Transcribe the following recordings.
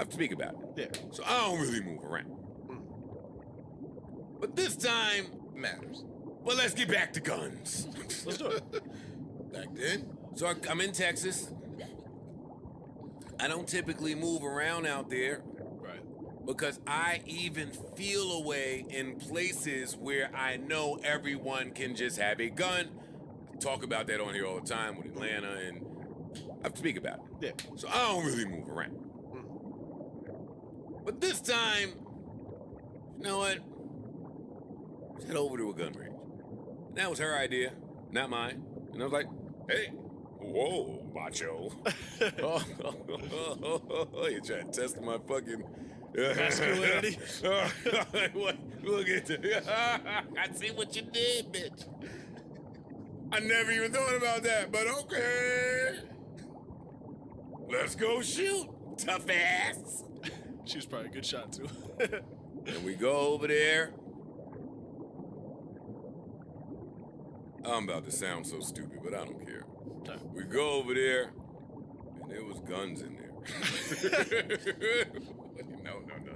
have to speak about it. Yeah. So I don't really move around. But this time Matters. well, let's get back to guns. Let's do it. Back then, So I'm in Texas. I don't typically move around out there Right. because I even feel a way in places where I know everyone can just have a gun. I talk about that on here all the time with Atlanta, and I have to speak about it. Yeah. So I don't really move around. But this time, you know what? Let's head over to a gun range. And that was her idea, not mine. And I was like, hey, whoa, macho. You're trying to test my fucking Masculinity? Look at that. I see what you did, bitch. I never even thought about that, but okay. Let's go shoot, tough ass. She was probably a good shot, too. And we go over there. I'm about to sound so stupid, but I don't care. We go over there, and there was guns in there.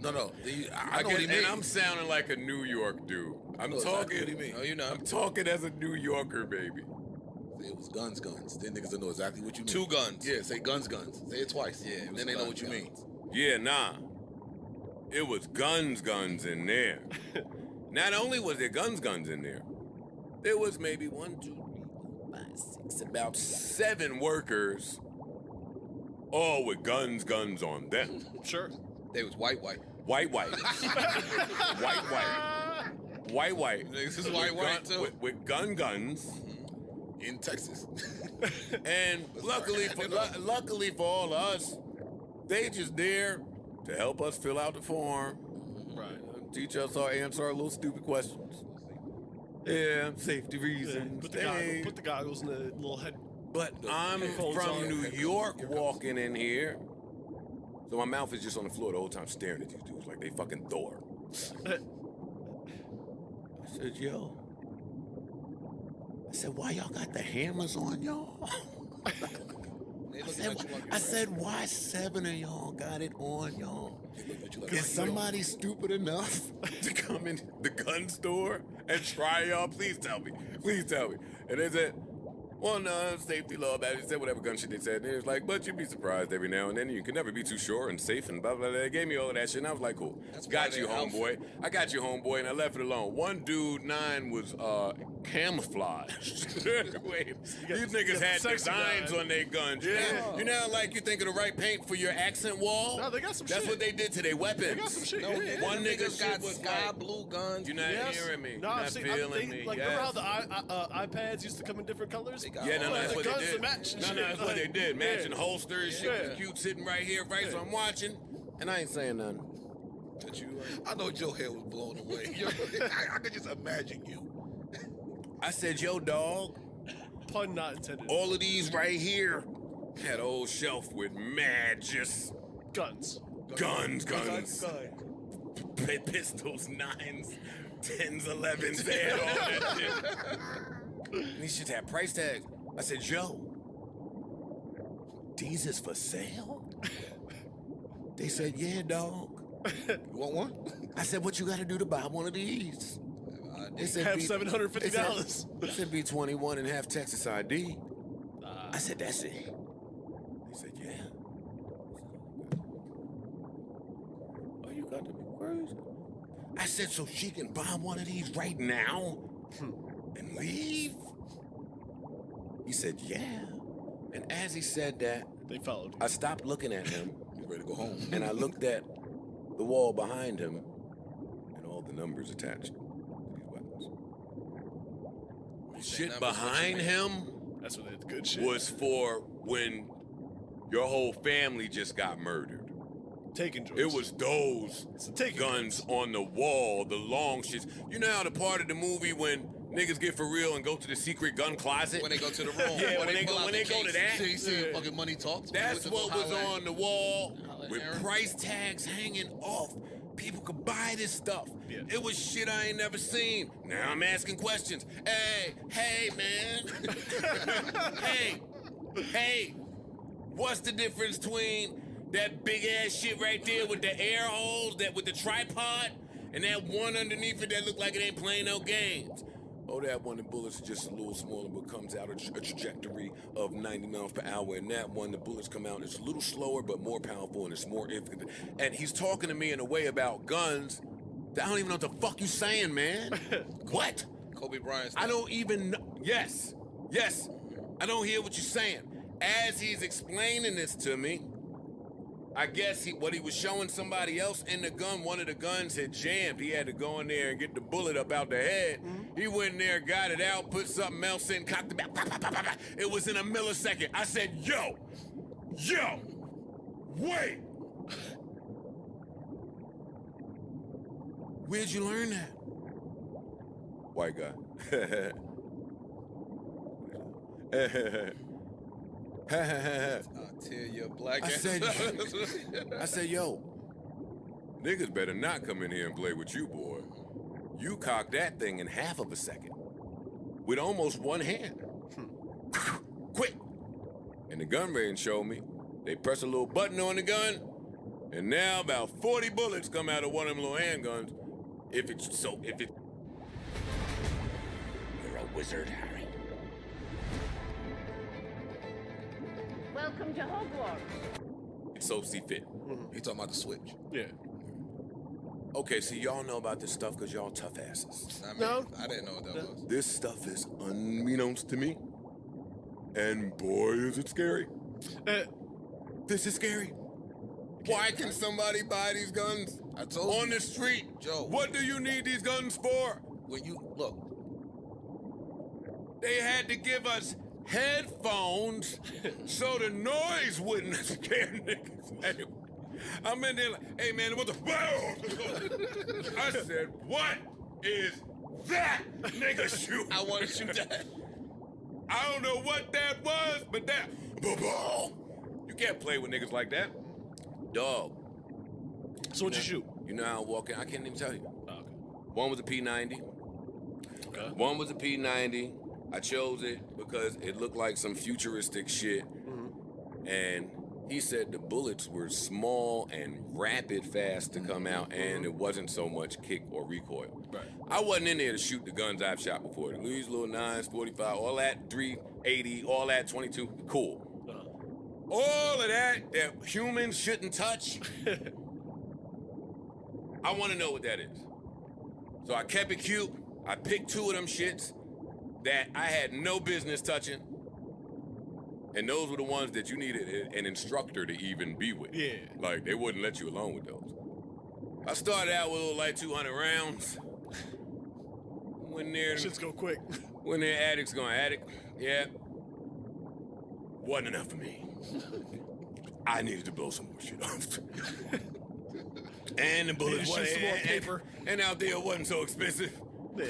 No. no. I know what he mean. And I'm sounding like a New York dude. I'm know talking. exactly what he mean. No, you're not. I'm talking as a New Yorker, baby. Say it was guns. Then niggas don't know exactly what you mean. Two guns. Yeah, say guns. Say it twice. Yeah, then they know what you mean. Yeah, nah. It was guns in there. Not only was there guns in there, there was maybe 1, 2, 3, 4, 5, 6, about 7 workers, all with guns on them. Sure. They was white. White. White. This is white too. With guns. In Texas. And luckily for all of us, they just there to help us fill out the form. Right. Teach us how to answer our little stupid questions. Yeah, safety reasons. Put the goggles in the little head. But I'm headphones from on. New York walking in here. So my mouth is just on the floor the whole time staring at these dudes like they fucking Thor. I said, yo. I said, why y'all got the hammers on y'all? I said, why 7 of y'all got it on y'all? Is somebody stupid enough to come in the gun store and try y'all? Please tell me. And they said, well, no, safety law about it. They said whatever gun shit they said. And it was like, but you'd be surprised every now and then. You can never be too sure and safe and blah, blah, blah. They gave me all of that shit, and I was like, cool. Got you, homeboy. I got you, homeboy, and I left it alone. One dude, 9, was camouflaged. Wait, these niggas had designs on their guns. Yeah. You know, like you think of the right paint for your accent wall? No, they got some That's shit. what they did to their weapons. They got some shit. No, yeah. One nigga got was sky like, blue guns. you're not hearing me. No, You're I'm not saying, feeling me. Like, yes. remember how the iPads used to come in different colors? Yeah, no, that's the what they guns did. to match and No, shit. that's what they did. Matching Yeah. holsters, shit was cute sitting right here, right? So I'm watching, and I ain't saying nothing. I know your head was blown away. I could just imagine you. I said, yo, dog, Pun not intended. all of these right here had a whole shelf with mad just Guns. guns. Pistols, 9s, 10s, 11s, they had all that shit. And these shit had price tags. I said, yo, these is for sale? They said, yeah, dog. You want one? I said, what you gotta do to buy one of these? They said, Have $750. They said, be 21 and have Texas ID. I said, that's it. They said, yeah. Oh, you got to be crazy. I said, so she can buy one of these right now and leave? He said, yeah. And as he said that, They followed you. I stopped looking at him You ready to go home? and I looked at the wall behind him and all the numbers attached to these weapons. The shit behind him That's what they did. Good shit. was for when your whole family just got murdered. Taking joints. It was those taking guns on the wall, the long shits. You know how the part of the movie when niggas get for real and go to the secret gun closet? When they go to the room. Yeah, when they pull go out when the they go to case, that. You see fucking money talks. That's what was on the wall with Aaron. price tags hanging off. People could buy this stuff. Yeah. It was shit I ain't never seen. Now I'm asking questions. Hey, man. hey, what's the difference between That big ass shit right there with the air holes, that with the tripod, and that one underneath it that look like it ain't playing no games. Oh, that one, the bullet's just a little smaller, but comes out a trajectory of 90 miles per hour. And that one, the bullets come out, it's a little slower, but more powerful, and it's more infinite. And he's talking to me in a way about guns that I don't even know what the fuck you saying, man. What? Kobe Bryant. I don't even know. Yes. I don't hear what you're saying. As he's explaining this to me, I guess what he was showing somebody else in the gun, one of the guns had jammed. He had to go in there and get the bullet up out the head. He went in there, got it out, put something else in, cocked the back. It was in a millisecond. I said, yo, wait. Where'd you learn that? White guy. I'll tell you, black ass. I said, yo, niggas better not come in here and play with you, boy. You cocked that thing in half of a second with almost one hand. Quick. And the gun range showed me. They press a little button on the gun, and now about 40 bullets come out of one of them little handguns. If it... You're a wizard, Harry. Welcome to Hogwarts. So see fit. He talking about the switch. Yeah. Okay, see, y'all know about this stuff because y'all tough asses. I mean, No. I didn't know what that was. This stuff is unbeknownst to me. And boy, is it scary. This is scary. Why can somebody buy these guns I told on you. the street? Joe. What do you need these guns for? When you look, They had to give us headphones so the noise wouldn't scare niggas. Hey, I'm in there like, hey man, what the I said, what is that nigga shoot? I want to shoot that. I don't know what that was, but that you can't play with niggas like that. Dog. So what'd you shoot? You know how I walk in? I can't even tell you. Oh, okay. One was a P90. Okay. One was a P90. I chose it because it looked like some futuristic shit. And he said the bullets were small and rapid fast to come out, and it wasn't so much kick or recoil. Right. I wasn't in there to shoot the guns I've shot before. These little 9s, 45, all that 380, all that 22, cool. All of that humans shouldn't touch. I want to know what that is. So I kept it cute. I picked 2 of them shits that I had no business touching. And those were the ones that you needed an instructor to even be with. Yeah. Like, they wouldn't let you alone with those. I started out with a little like 200 rounds. When they're... Shit's go quick. When they're addicts going addict, yeah. Wasn't enough for me. I needed to blow some more shit off. And the bullets Shoot some more paper. and out there it wasn't so expensive. Yeah.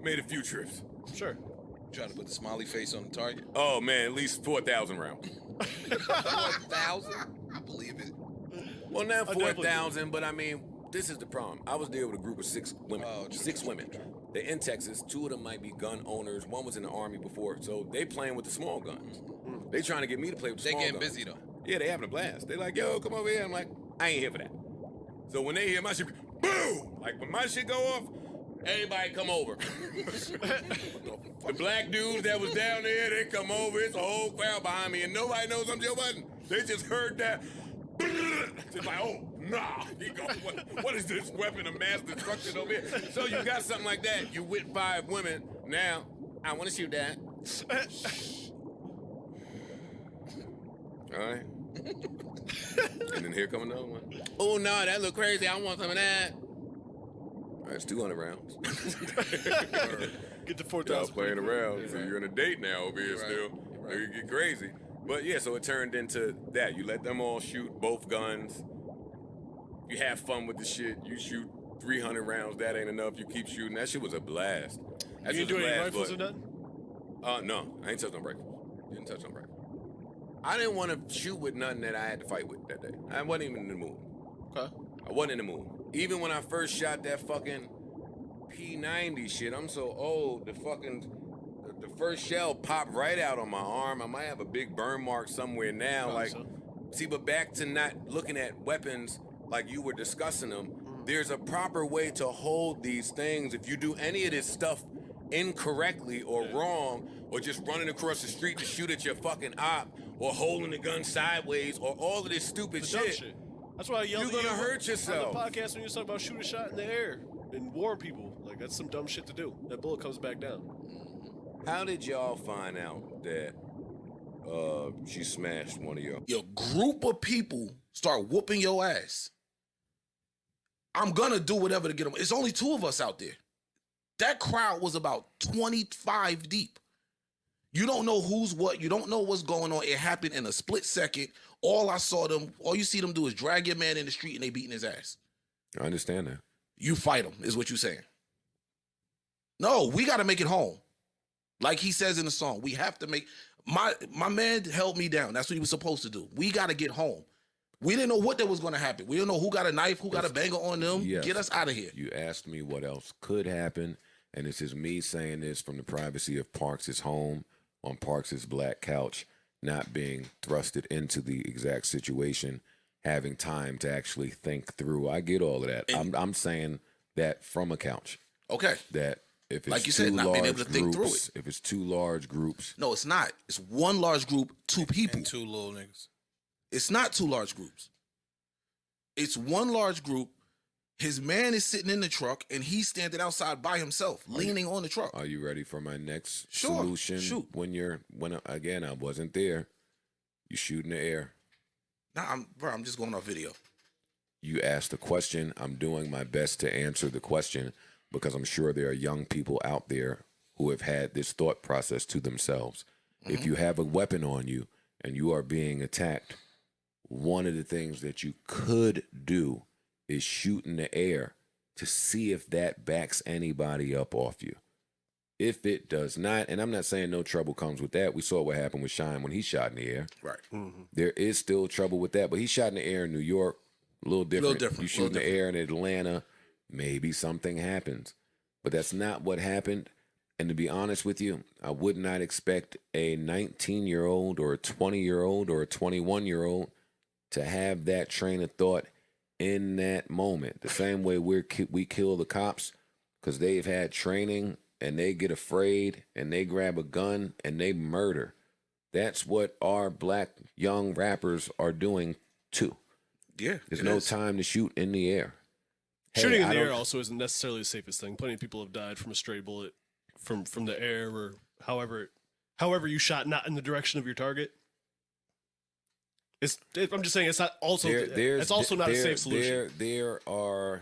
Made a few trips. Sure. Trying to put the smiley face on the target. Oh man, at least 4,000 rounds. 4,000? I believe it. Well, not I definitely 4,000, but I mean, this is the problem. I was there with a group of 6 women. Oh, true, 6 true, women. They're in Texas. 2 of them might be gun owners. One was in the Army before, so they playing with the small guns. They trying to get me to play with the They small getting guns. busy though. Yeah, they having a blast. They like, yo, come over here. I'm like, I ain't here for that. So when they hear my shit, boom! Like when my shit go off, everybody come over. The black dudes that was down there, they come over. It's a whole crowd behind me, and nobody knows I'm Joe Budden. They just heard that. It's like, oh, nah. He go, what is this weapon of mass destruction over here? So you got something like that. You with 5 women. Now, I want to shoot that. All right. And then here come another one. Oh, no, that look crazy. I want some of that. All right, it's 200 rounds. Get to Y'all 4,000. playing around. So you're on a date now over here Right. still. Right. You get crazy. But yeah, so it turned into that. You let them all shoot both guns. You have fun with the shit. You shoot 300 rounds. That ain't enough. You keep shooting. That shit was a blast. That You shit do was a any blast, rifles or but- nothing? No, I ain't touched on rifles. Didn't touch on rifles. I didn't want to shoot with nothing that I had to fight with that day. I wasn't even in the mood. Okay. I wasn't in the mood. Even when I first shot that fucking P90 shit, I'm so old. The first shell popped right out on my arm. I might have a big burn mark somewhere now. Probably Like, so. See, but back to not looking at weapons like you were discussing them, there's a proper way to hold these things. If you do any of this stuff incorrectly or wrong, or just running across the street to shoot at your fucking op, or holding the gun sideways, or all of this stupid The dumb shit. That's why I yelled You're at gonna you hurt yourself. on the podcast when you was talking about shoot a shot in the air and warn people. Like, that's some dumb shit to do. That bullet comes back down. How did y'all find out that she smashed one of your... Your group of people start whooping your ass. I'm gonna do whatever to get them. It's only 2 of us out there. That crowd was about 25 deep. You don't know who's what. You don't know what's going on. It happened in a split second. All you see them do is drag your man in the street and they beating his ass. I understand that. You fight him, is what you're saying. No, we got to make it home. Like he says in the song, we have to make... My man held me down. That's what he was supposed to do. We got to get home. We didn't know what that was going to happen. We didn't know who got a knife, who got a banger on them. Yes. Get us out of here. You asked me what else could happen, and this is me saying this from the privacy of Parks' home, on Parks' black couch, not being thrusted into the exact situation, having time to actually think through. I get all of that. I'm saying that from a couch. Okay. That if it's like you two said, not large being able to groups, think through it. if it's 2 large groups, No, it's not. It's 1 large group, 2 people. And 2 little niggas. It's not 2 large groups. It's 1 large group. His man is sitting in the truck, and he's standing outside by himself, leaning on the truck. are you ready for my next Sure, solution? shoot. When again, I wasn't there. You shoot in the air. Nah, I'm just going off video. You asked a question. I'm doing my best to answer the question because I'm sure there are young people out there who have had this thought process to themselves. If you have a weapon on you and you are being attacked, one of the things that you could do is shoot in the air to see if that backs anybody up off you. If it does not, and I'm not saying no trouble comes with that. We saw what happened with Shine when he shot in the air. Right. There is still trouble with that, but he shot in the air in New York, a little different. You shoot in the air in Atlanta, maybe something happens. But that's not what happened. And to be honest with you, I would not expect a 19-year-old or a 20-year-old or a 21-year-old to have that train of thought in that moment. The same way we kill the cops because they've had training and they get afraid and they grab a gun and they murder. That's what our black young rappers are doing too. Yeah. There's no time to shoot in the air. Shooting in the air also isn't necessarily the safest thing. Plenty of people have died from a stray bullet from the air or however you shot not in the direction of your target. I'm just saying it's not also it's also not a safe solution. There are